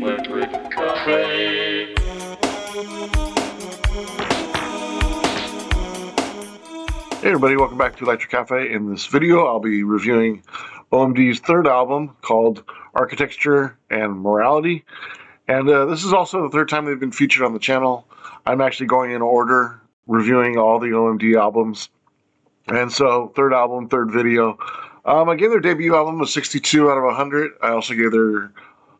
Electric Cafe. Hey everybody, welcome back to Electric Cafe. In this video, I'll be reviewing OMD's third album called Architecture and Morality. And this is also the third time they've been featured on the channel. I'm actually going in order, reviewing all the OMD albums. And so, third album, third video. I gave their debut album a 62 out of 100. I also gave their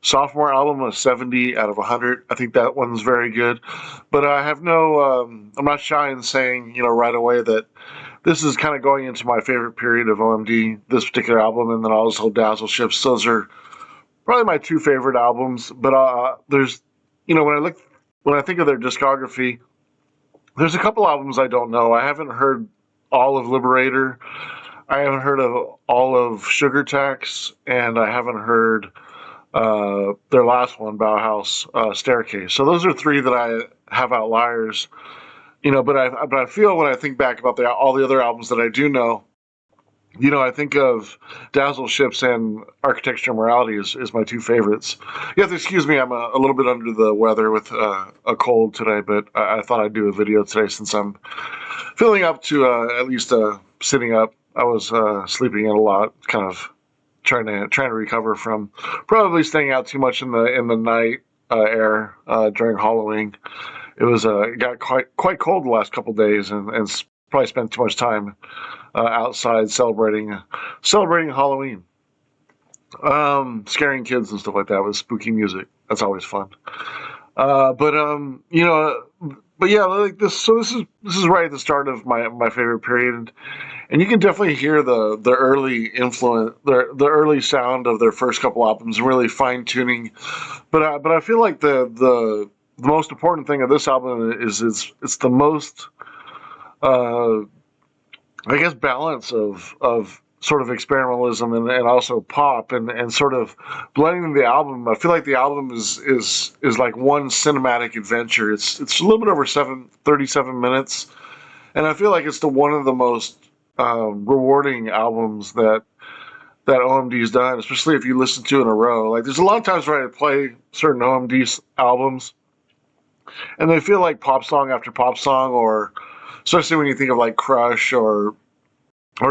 sophomore album a 70 out of 100. I think that one's very good. But I have I'm not shy in saying, right away that this is kind of going into my favorite period of OMD, this particular album, and then also Dazzle Ships. Those are probably my two favorite albums. But there's, when I think of their discography, there's a couple albums I don't know. I haven't heard all of Liberator. I haven't heard of all of Sugar Tax, and I haven't heard their last one, Bauhaus Staircase. So those are three that I have outliers. But I feel when I think back about all the other albums that I do know, I think of Dazzle Ships and Architecture and Morality is my two favorites. You have to excuse me, I'm a little bit under the weather with a cold today, but I thought I'd do a video today since I'm feeling up to at least sitting up. I was sleeping in a lot, kind of trying to recover from probably staying out too much in the night air during Halloween. It got quite cold the last couple of days, and probably spent too much time outside celebrating Halloween, scaring kids and stuff like that with spooky music. That's always fun. But yeah, like this. So this is right at the start of my favorite period, and you can definitely hear the early influence, the early sound of their first couple albums, really fine tuning. But I feel like the most important thing of this album is it's the most, I guess, balance of sort of experimentalism and also pop and sort of blending the album. I feel like the album is like one cinematic adventure. It's a little bit over 37 minutes, and I feel like it's one of the most rewarding albums that OMD's done, especially if you listen to in a row. Like there's a lot of times where I play certain OMD albums, and they feel like pop song after pop song, or especially when you think of like Crush or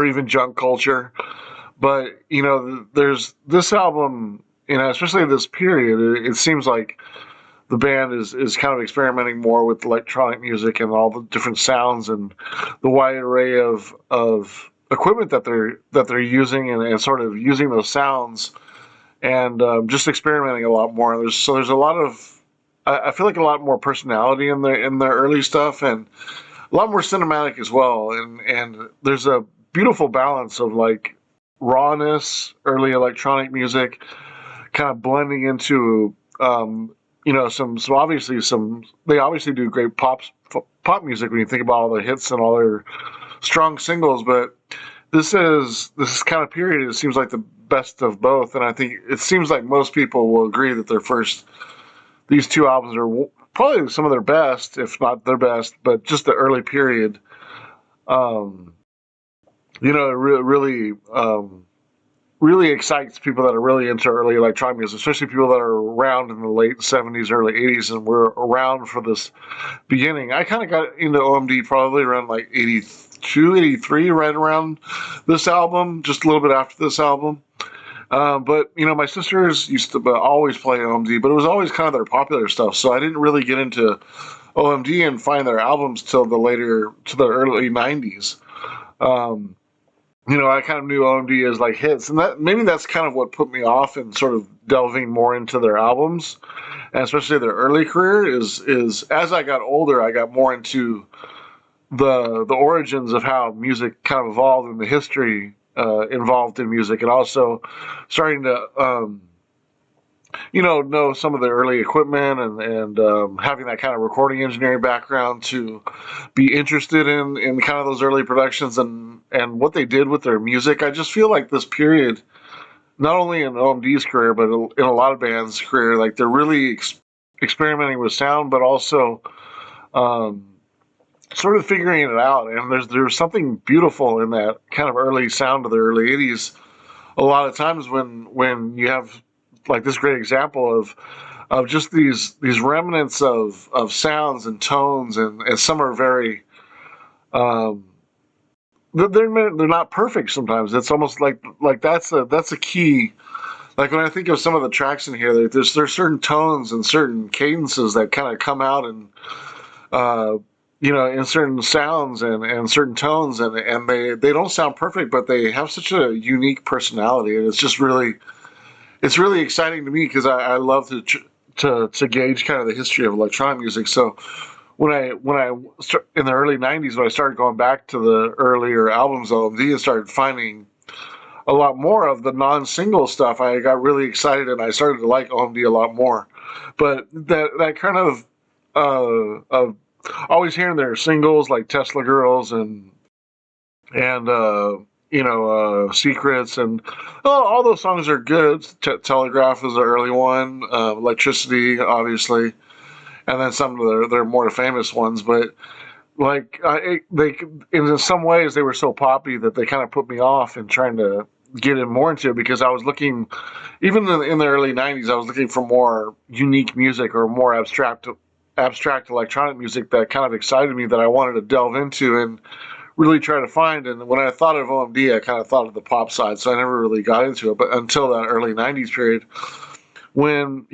even Junk Culture. But there's this album, especially this period, it seems like the band is kind of experimenting more with electronic music and all the different sounds and the wide array of equipment that they're using and sort of using those sounds and just experimenting a lot more. There's a lot of, I feel like, a lot more personality in their early stuff, and a lot more cinematic as well. And there's a beautiful balance of like rawness, early electronic music, kind of blending into they obviously do great pop music when you think about all the hits and all their strong singles, but this kind of period, it seems like the best of both, and I think it seems like most people will agree that these two albums are probably some of their best, if not their best, but just the early period, really excites people that are really into early electronic music, especially people that are around in the late 70s, early 80s, and were around for this beginning. I kind of got into OMD probably around like 82, 83, right around this album, just a little bit after this album. But my sisters used to always play OMD, but it was always kind of their popular stuff. So I didn't really get into OMD and find their albums till the early 90s. I kind of knew OMD as like hits, and that's kind of what put me off in sort of delving more into their albums, and especially their early career. Is as I got older, I got more into the origins of how music kind of evolved and the history involved in music, and also starting to know some of the early equipment and having that kind of recording engineering background to be interested in kind of those early productions and what they did with their music. I just feel like this period, not only in OMD's career, but in a lot of bands' career, like they're really experimenting with sound, but also sort of figuring it out. And there's something beautiful in that kind of early sound of the early 80s. A lot of times when you have like this great example of of just these remnants of sounds and tones, and some are very um, they're not perfect sometimes. It's almost like that's a key. Like when I think of some of the tracks in here, there's certain tones and certain cadences that kind of come out and uh, in certain sounds and certain tones, and they don't sound perfect, but they have such a unique personality, and it's really exciting to me because I love to gauge kind of the history of electronic music. So in the early '90s, when I started going back to the earlier albums of OMD and started finding a lot more of the non-single stuff, I got really excited and I started to like OMD a lot more. But that kind of always hearing their singles like Tesla Girls and Secrets, and all those songs are good. Telegraph is the early one, Electricity, obviously, and then some of their more famous ones. But like they, in some ways, they were so poppy that they kind of put me off in trying to get in more into it, because I was looking, even in the early '90s, I was looking for more unique music or more abstract electronic music that kind of excited me, that I wanted to delve into and really try to find. And when I thought of OMD, I kind of thought of the pop side, so I never really got into it. But until that early '90s period, when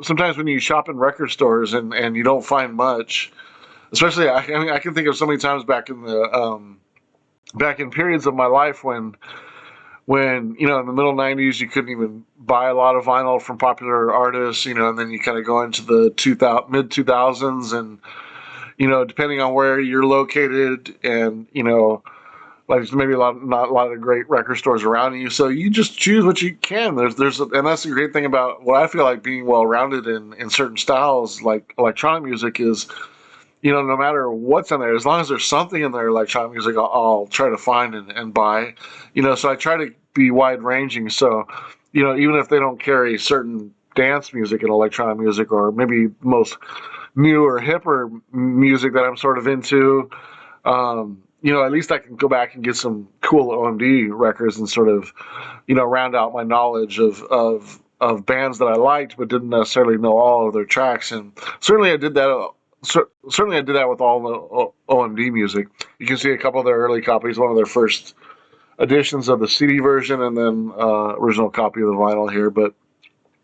sometimes when you shop in record stores and you don't find much, especially I mean I can think of so many times back in periods of my life when in the middle '90s you couldn't even buy a lot of vinyl from popular artists, and then you kind of go into the mid 2000s, and depending on where you're located, and like there's maybe not a lot of great record stores around you, so you just choose what you can. And that's the great thing about what I feel like being well rounded in certain styles like electronic music is, no matter what's in there, as long as there's something in there electronic music, I'll try to find and buy. So I try to be wide ranging. So, even if they don't carry certain dance music and electronic music, or maybe most new or hipper music that I'm sort of into, at least I can go back and get some cool OMD records and sort of, round out my knowledge of bands that I liked but didn't necessarily know all of their tracks. And certainly I did that. Certainly, I did that with all the OMD music. You can see a couple of their early copies, one of their first editions of the CD version, and then original copy of the vinyl here. But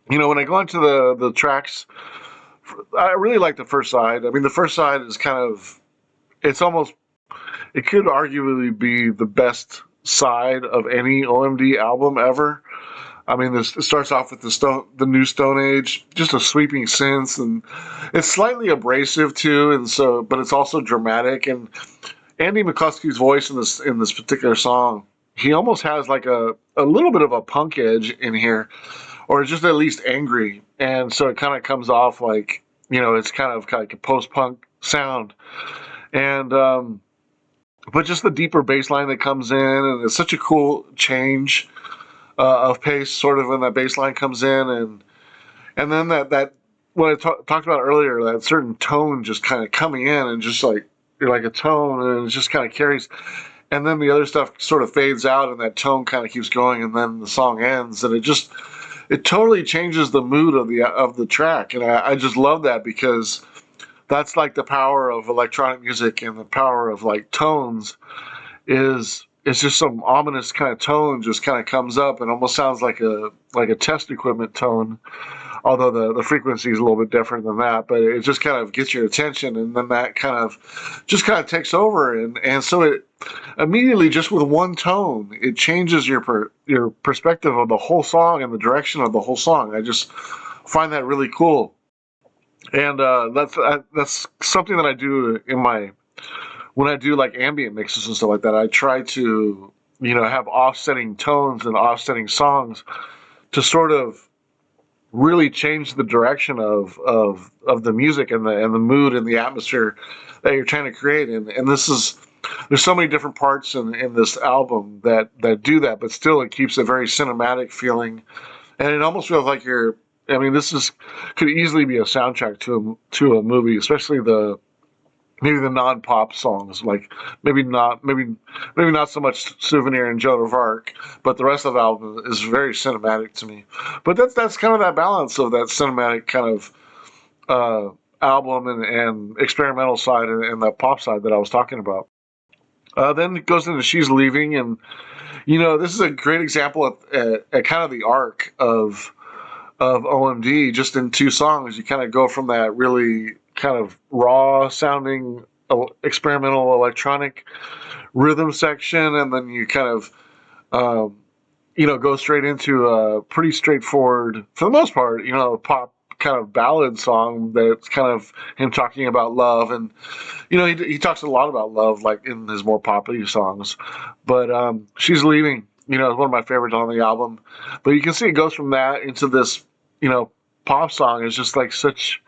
when I go into the tracks, I really like the first side. I mean, the first side is it could arguably be the best side of any OMD album ever. I mean, it starts off with the new Stone Age, just a sweeping synth, and it's slightly abrasive too, but it's also dramatic. And Andy McCluskey's voice in this particular song, he almost has like a little bit of a punk edge in here, or just at least angry, and so it kind of comes off like it's kind of like a post punk sound, and but just the deeper bass line that comes in, and it's such a cool change of pace, sort of when that bass line comes in, and then that what I talked about earlier, that certain tone just kind of coming in, and just like a tone, and it just kind of carries, and then the other stuff sort of fades out, and that tone kind of keeps going, and then the song ends, and it totally changes the mood of the track, and I just love that, because that's like the power of electronic music, and the power of like tones is it's just some ominous kind of tone just kind of comes up and almost sounds like a test equipment tone, although the frequency is a little bit different than that, but it just kind of gets your attention, and then that just kind of takes over, and so it immediately, just with one tone, it changes your perspective of the whole song and the direction of the whole song. I just find that really cool, and that's something that I do when I do like ambient mixes and stuff like that. I try to have offsetting tones and offsetting songs to sort of really change the direction of the music and the mood and the atmosphere that you're trying to create. And there's so many different parts in this album that do that, but still it keeps a very cinematic feeling, and it almost feels like I mean, could easily be a soundtrack to a movie, especially maybe the non-pop songs, like maybe not so much Souvenir and Joan of Arc, but the rest of the album is very cinematic to me. But that's kind of that balance of that cinematic kind of uh, album and experimental side and that pop side that I was talking about. Then it goes into She's Leaving, and this is a great example at kind of the arc of OMD. Just in two songs, you kind of go from that really kind of raw sounding experimental electronic rhythm section, and then you kind of um, go straight into a pretty straightforward, for the most part, pop kind of ballad song that's kind of him talking about love. And he talks a lot about love, like in his more poppy songs. But She's Leaving, is one of my favorites on the album. But you can see it goes from that into this, pop song. It's just like such,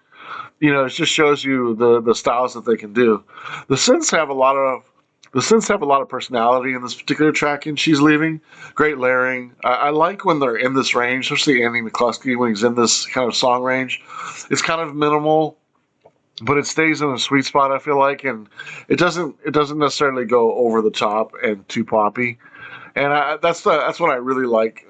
it just shows you the styles that they can do. The synths have a lot of the synths have a lot of personality in this particular track, and She's Leaving. Great layering. I like when they're in this range, especially Andy McCluskey when he's in this kind of song range. It's kind of minimal, but it stays in a sweet spot. I feel like, and it doesn't necessarily go over the top and too poppy. And that's what I really like.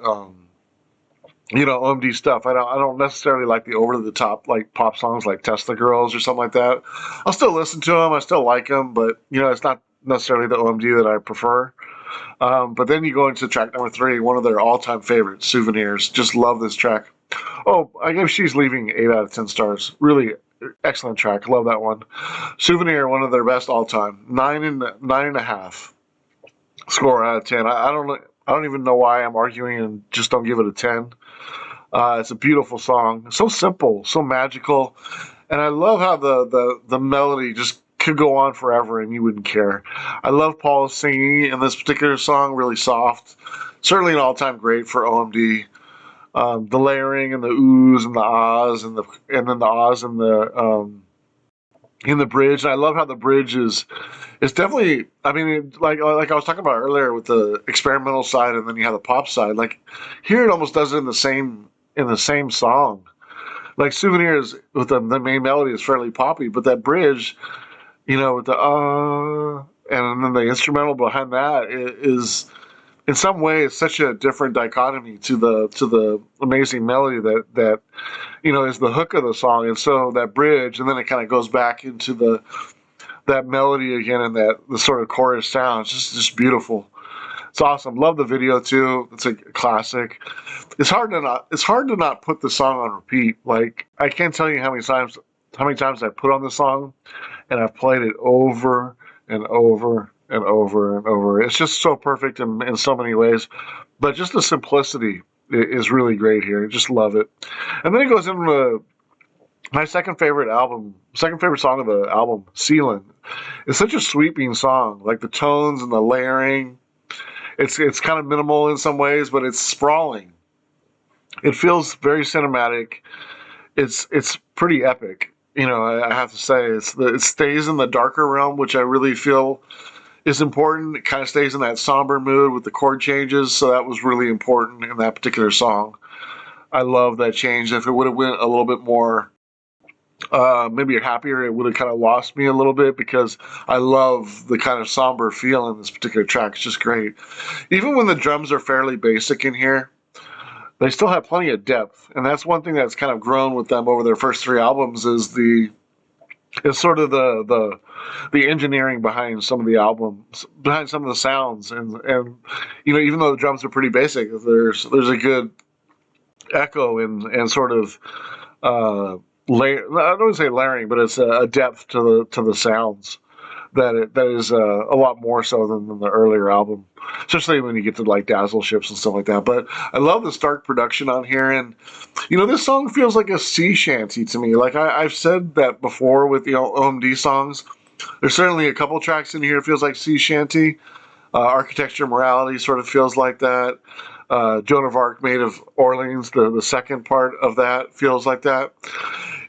OMD stuff. I don't necessarily like the over the top like pop songs like Tesla Girls or something like that. I'll still listen to them. I still like them, but it's not necessarily the OMD that I prefer. But then you go into track number 3, one of their all-time favorites, Souvenirs. Just love this track. Oh, I gave She's Leaving 8 out of 10 stars. Really excellent track. Love that one. Souvenir, one of their best all-time. 9.5 score out of 10. I don't even know why I'm arguing and just don't give it a 10. It's a beautiful song, so simple, so magical, and I love how the melody just could go on forever and you wouldn't care. I love Paul's singing in this particular song, really soft. Certainly an all-time great for OMD. The layering and the oohs and the ahs and then the ahs and the in the bridge. And I love how the bridge is definitely. I mean, like I was talking about earlier with the experimental side, and then you have the pop side. Like here, it almost does it in the same song. Like Souvenirs with the main melody is fairly poppy, but that bridge, with the and then the instrumental behind that is in some ways such a different dichotomy to the amazing melody that is the hook of the song. And so that bridge, and then it kind of goes back into that melody again, and that the sort of chorus sound. It's just beautiful. It's awesome. Love the video too. It's a classic. It's hard to not put the song on repeat. Like I can't tell you how many times I put on the song, and I've played it over and over and over and over. It's just so perfect in so many ways. But just the simplicity is really great here. I just love it. And then it goes into my second favorite song of the album, Sealin'. It's such a sweeping song. Like the tones and the layering. It's kind of minimal in some ways, but it's sprawling. It feels very cinematic. It's pretty epic. I have to say it stays in the darker realm, which I really feel is important. It kind of stays in that somber mood with the chord changes, so that was really important in that particular song. I love that change. If it would have went a little bit more, maybe happier, it would have kind of lost me a little bit because I love the kind of somber feel in this particular track. It's just great. Even when the drums are fairly basic in here, they still have plenty of depth, and that's one thing that's kind of grown with them over their first 3 albums is sort of the engineering behind some of the albums, behind some of the sounds, and even though the drums are pretty basic, there's a good echo and sort of layer. I don't want to say layering, but it's a depth to the sounds that is a lot more so than the earlier album, especially when you get to like Dazzle Ships and stuff like that. But I love the Stark production on here, and this song feels like a sea shanty to me. Like I've said that before with OMD songs. There's certainly a couple tracks in here that feels like sea shanty. Architecture Morality sort of feels like that. Joan of Arc, Maid of Orleans, the second part of that feels like that.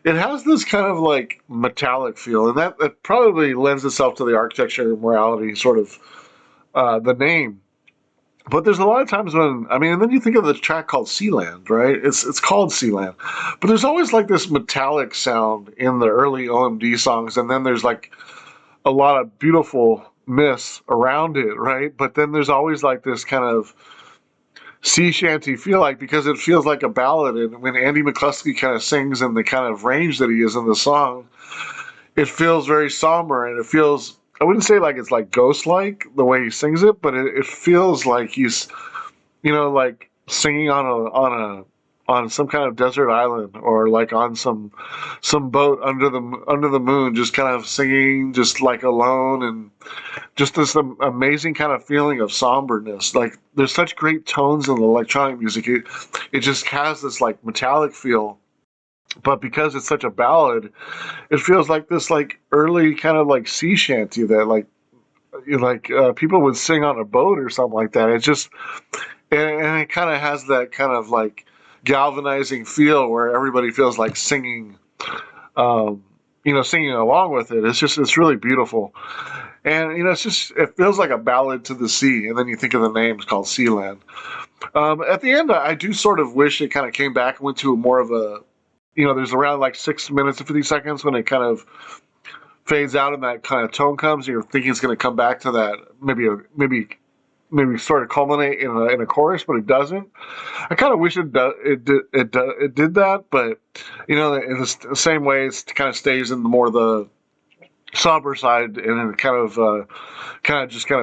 It has this kind of like metallic feel, and that probably lends itself to the Architecture Morality sort of the name. But there's a lot of times and then you think of the track called Sealand, right? It's called Sealand, but there's always like this metallic sound in the early OMD songs, and then there's like a lot of beautifulness around it, right? But then there's always like this kind of sea shanty feel, like, because it feels like a ballad. And when Andy McCluskey kind of sings in the kind of range that he is in the song, it feels very somber, and it feels, I wouldn't say like it's like ghost like the way he sings it, but it feels like he's, like singing on some kind of desert island, or like on some boat under the moon, just kind of singing, just like alone, and just this amazing kind of feeling of somberness. Like, there's such great tones in the electronic music. It just has this like metallic feel, but because it's such a ballad, it feels like this like early kind of like sea shanty that people would sing on a boat or something like that. It's just, and it kind of has that kind of like galvanizing feel where everybody feels like singing, um, singing along with it. It's really beautiful. And, it feels like a ballad to the sea. And then you think of the names called Sealand. At the end, I do sort of wish it kind of came back and went to more of a, there's around like 6 minutes and 50 seconds when it kind of fades out and that kind of tone comes. And you're thinking it's going to come back to that, maybe sort of culminate in a chorus, but it doesn't. I kind of wish it did that, but in the same way, it kind of stays in more the somber side, and then it kind of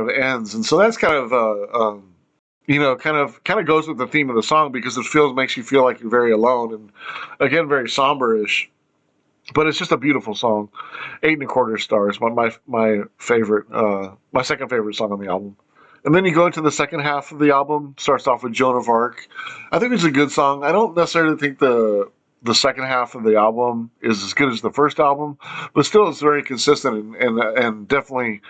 ends. And so that's kind of kind of goes with the theme of the song, because makes you feel like you're very alone, and again, very somber-ish. But it's just a beautiful song. 8.25 stars. My favorite, my second favorite song on the album. And then you go into the second half of the album. Starts off with Joan of Arc. I think it's a good song. I don't necessarily think the second half of the album is as good as the first album, but still it's very consistent, and definitely,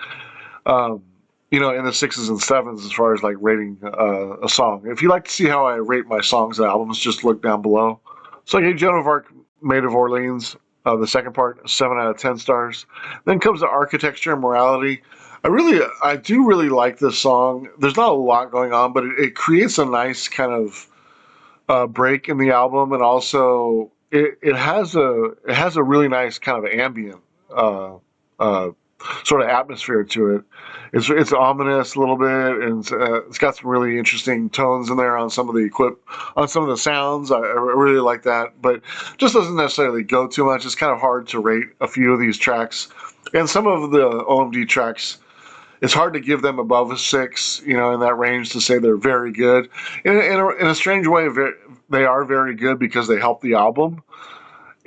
um, in the sixes and sevens as far as like rating a song. If you like to see how I rate my songs and albums, just look down below. So I gave Joan of Arc, Maid of Orleans, the second part, 7 out of 10 stars. Then comes the Architecture and Morality. I do really like this song. There's not a lot going on, but it creates a nice kind of break in the album, and also it has a really nice kind of ambient uh, uh, sort of atmosphere to it. It's ominous a little bit, and it's got some really interesting tones in there on some of the sounds. I really like that, but just doesn't necessarily go too much. It's kind of hard to rate a few of these tracks, and some of the OMD tracks, it's hard to give them above a 6, in that range, to say they're very good. In a strange way, they are very good because they help the album.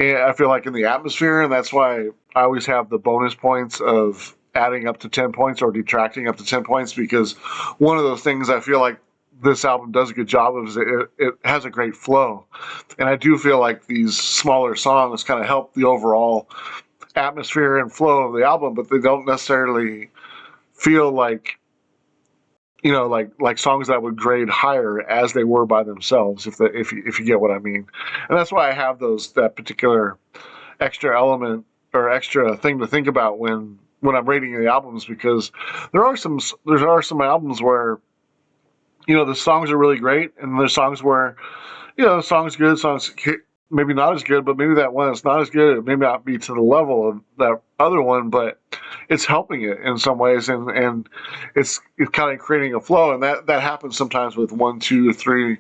And I feel like in the atmosphere, and that's why I always have the bonus points of adding up to 10 points or detracting up to 10 points, because one of those things I feel like this album does a good job of is it has a great flow. And I do feel like these smaller songs kind of help the overall atmosphere and flow of the album, but they don't necessarily feel like like songs that would grade higher as they were by themselves, if you get what I mean. And that's why I have that particular extra element or extra thing to think about when I'm rating the albums, because there are some albums where the songs are really great, and there's songs where the song's good, songs maybe not as good, but maybe that one is not as good. It may not be to the level of that other one, but it's helping it in some ways, and it's kind of creating a flow, and that happens sometimes with 1, 2, 3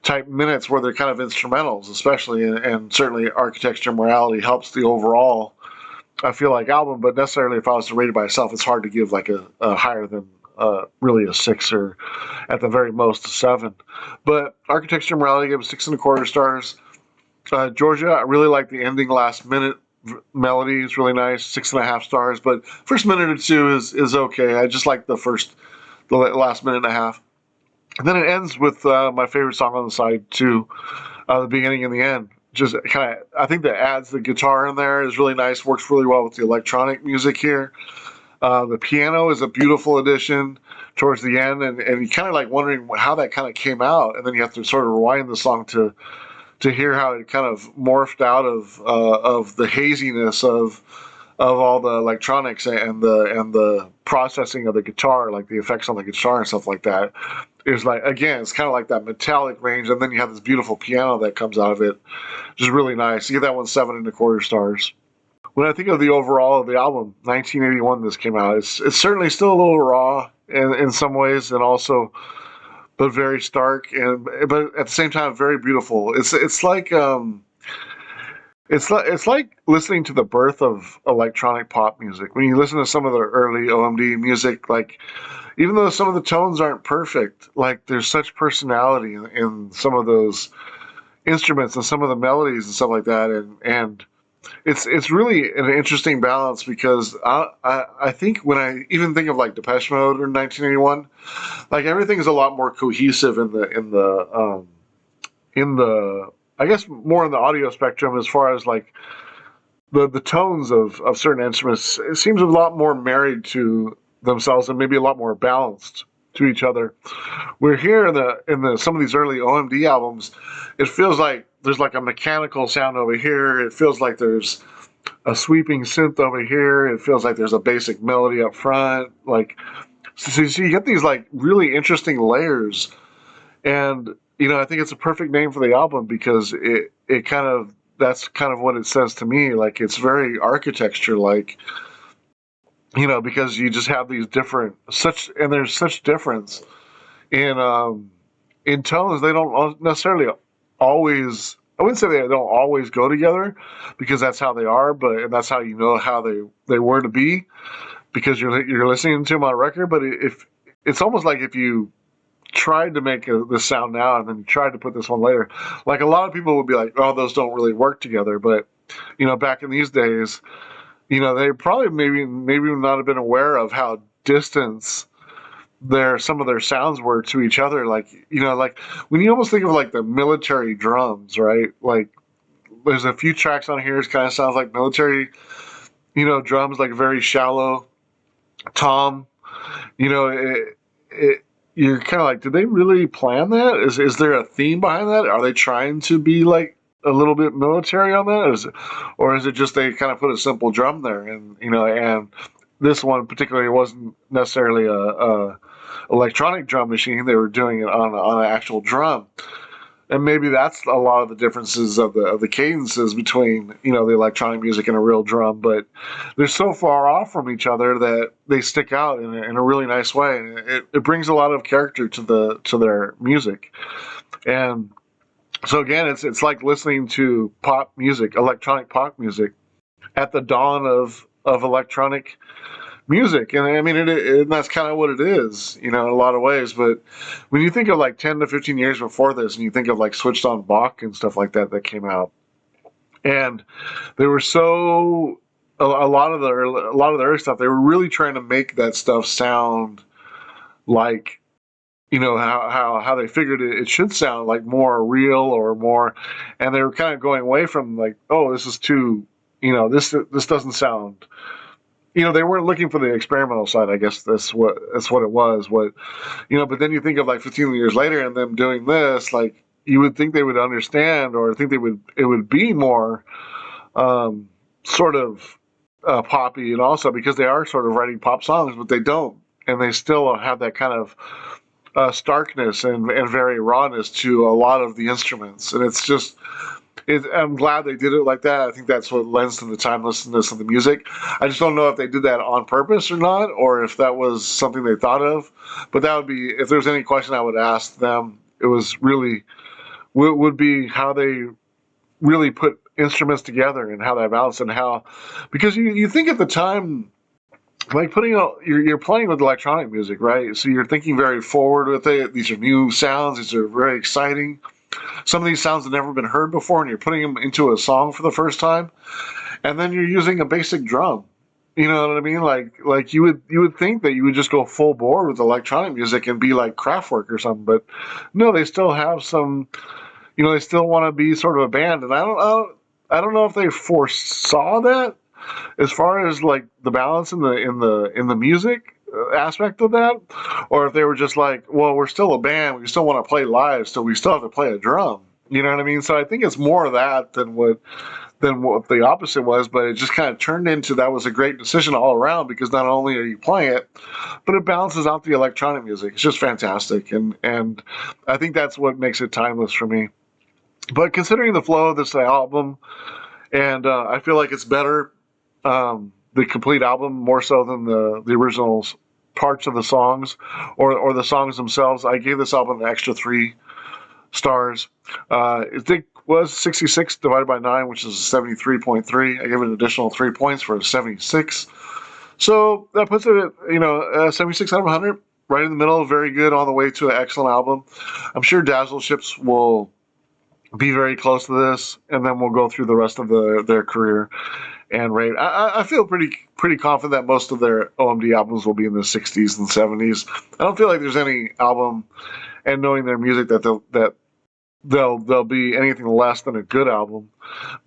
type minutes where they're kind of instrumentals, especially, and certainly Architecture and Morality helps the overall, I feel like, album. But necessarily, if I was to rate it by itself, it's hard to give like a higher than really a 6, or at the very most a 7. But Architecture and Morality gave it 6.25 stars. Georgia, I really like the ending last minute melody. It's really nice, 6.5 stars. But first minute or two is okay. I just like the last minute and a half. And then it ends with my favorite song on the side too, the beginning and the end. Just kind of, I think that adds the guitar in there is really nice. Works really well with the electronic music here. The piano is a beautiful addition towards the end, and you kind of like wondering how that kind of came out, and then you have to sort of rewind the song to hear how it kind of morphed out of the haziness of all the electronics and the processing of the guitar, like the effects on the guitar and stuff like that. It's like, again, it's kind of like that metallic range, and then you have this beautiful piano that comes out of it, which is really nice. You get that one 7.25 stars. when I think of the overall of the album, 1981, this came out. It's certainly still a little raw in some ways, and also but very stark, and but at the same time very beautiful. It's like listening to the birth of electronic pop music. When you listen to some of the early OMD music, like even though some of the tones aren't perfect, like there's such personality in some of those instruments and some of the melodies and stuff like that, and it's really an interesting balance because I think when I even think of like Depeche Mode in 1981, like everything is a lot more cohesive in the I guess more in the audio spectrum as far as like the tones of certain instruments. It seems a lot more married to themselves and maybe a lot more balanced to each other. We're here in the some of these early OMD albums. It feels like there's like a mechanical sound over here. It feels like there's a sweeping synth over here. It feels like there's a basic melody up front. Like so you get these like really interesting layers, and I think it's a perfect name for the album because it kind of that's kind of what it says to me. Like it's very architecture like, because you just have these different such and there's such difference in in tones. They don't necessarily always. I wouldn't say they don't always go together because that's how they are, but and that's how you know how they were to be because you're listening to them on record. But if it's almost like if you tried to make this sound now and then you tried to put this one later, like a lot of people would be like, "Oh, those don't really work together." But back in these days, they probably maybe not have been aware of how distant some of their sounds were to each other. Like like when you almost think of like the military drums, right? Like there's a few tracks on here. It kind of sounds like military, drums, like very shallow tom. It you're kind of like, did they really plan that? Is there a theme behind that? Are they trying to be like a little bit military on that? Or is it just they kind of put a simple drum there and and this one particularly wasn't necessarily a electronic drum machine. They were doing it on an actual drum, and maybe that's a lot of the differences of the cadences between the electronic music and a real drum. But they're so far off from each other that they stick out in a really nice way. And it brings a lot of character to their music. And so again, it's like listening to pop music, electronic pop music, at the dawn of electronic music. And I mean, and that's kind of what it is, in a lot of ways. But when you think of like 10 to 15 years before this, and you think of like Switched on Bach and stuff like that came out, and they were so a lot of the early stuff, they were really trying to make that stuff sound like how they figured it should sound, like more real or more, and they were kind of going away from like, oh, this is too, this doesn't sound, they weren't looking for the experimental side. I guess that's what it was. But then you think of like 15 years later and them doing this, like you would think they would understand, or think it would be more sort of poppy, and also because they are sort of writing pop songs, but they don't, and they still have that kind of starkness and very rawness to a lot of the instruments, and it's just. I'm glad they did it like that. I think that's what lends to the timelessness of the music. I just don't know if they did that on purpose or not, or if that was something they thought of. But that would be, if there's any question I would ask them, it was really, would be how they really put instruments together and how that balance and how, because you think at the time, like you're playing with electronic music, right? So you're thinking very forward with it. These are new sounds. These are very exciting. Some of these sounds have never been heard before, and you're putting them into a song for the first time, and then you're using a basic drum. You know what I mean? Like you would think that you would just go full bore with electronic music and be like Kraftwerk or something, but no, they still have some. They still want to be sort of a band, and I don't know if they foresaw that as far as like the balance in the music aspect of that, or if they were just like, well, we're still a band, we still want to play live, so we still have to play a drum. You know what I mean? So I think it's more of that than what the opposite was, but it just kind of turned into that was a great decision all around because not only are you playing it, but it balances out the electronic music. It's just fantastic, and I think that's what makes it timeless for me. But considering the flow of this album, and I feel like it's better the complete album more so than the original parts of the songs or the songs themselves. I gave this album an extra 3 stars. I think was 66 divided by 9, which is 73.3. I gave it an additional 3 points for a 76. So that puts it at 76 out of 100, right in the middle. Very good on the way to an excellent album. I'm sure Dazzle Ships will be very close to this, and then we'll go through the rest of their career and rate. I feel pretty confident that most of their OMD albums will be in the 60s and 70s. I don't feel like there's any album, and knowing their music, that they'll be anything less than a good album.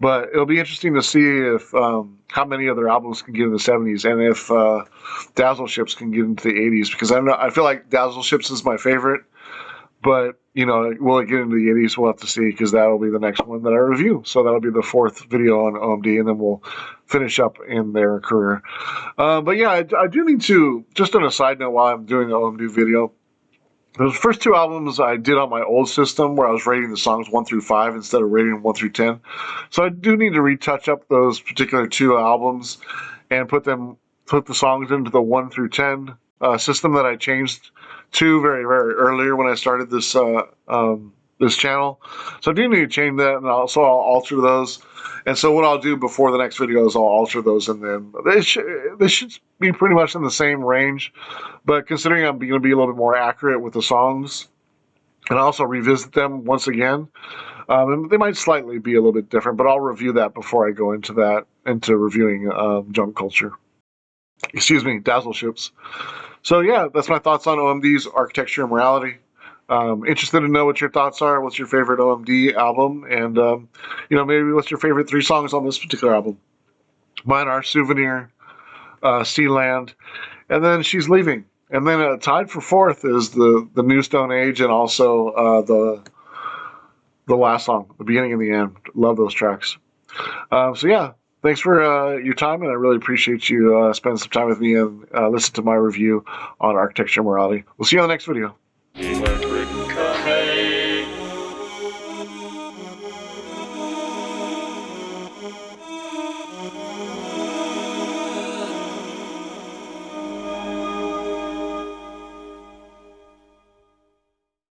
But it'll be interesting to see if how many other albums can get in the 70s, and if Dazzle Ships can get into the 80s, because I feel like Dazzle Ships is my favorite. But, will it get into the 80s? We'll have to see, because that'll be the next one that I review. So that'll be the 4th video on OMD, and then we'll finish up in their career. But yeah, I do need to, just on a side note while I'm doing the OMD video, those first 2 albums I did on my old system where I was rating the songs 1 through 5 instead of rating them 1 through 10. So I do need to retouch up those particular 2 albums and put the songs into the 1 through 10 system that I changed to very, very earlier when I started this this channel. So I do need to change that, and I'll alter those. And so what I'll do before the next video is I'll alter those, and then they should be pretty much in the same range. But considering I'm going to be a little bit more accurate with the songs, and also revisit them once again, they might slightly be a little bit different. But I'll review that before I go into reviewing Junk Culture. Excuse me, Dazzle Ships. So yeah, that's my thoughts on OMD's Architecture and Morality. Interested to know what your thoughts are. What's your favorite OMD album? And, maybe what's your favorite 3 songs on this particular album? Mine are Souvenir, Sealand, and then She's Leaving. And then tied for 4th is the New Stone Age, and also the last song, The Beginning and the End. Love those tracks. So yeah, thanks for your time, and I really appreciate you spending some time with me and listen to my review on Architecture and Morality. We'll see you on the next video.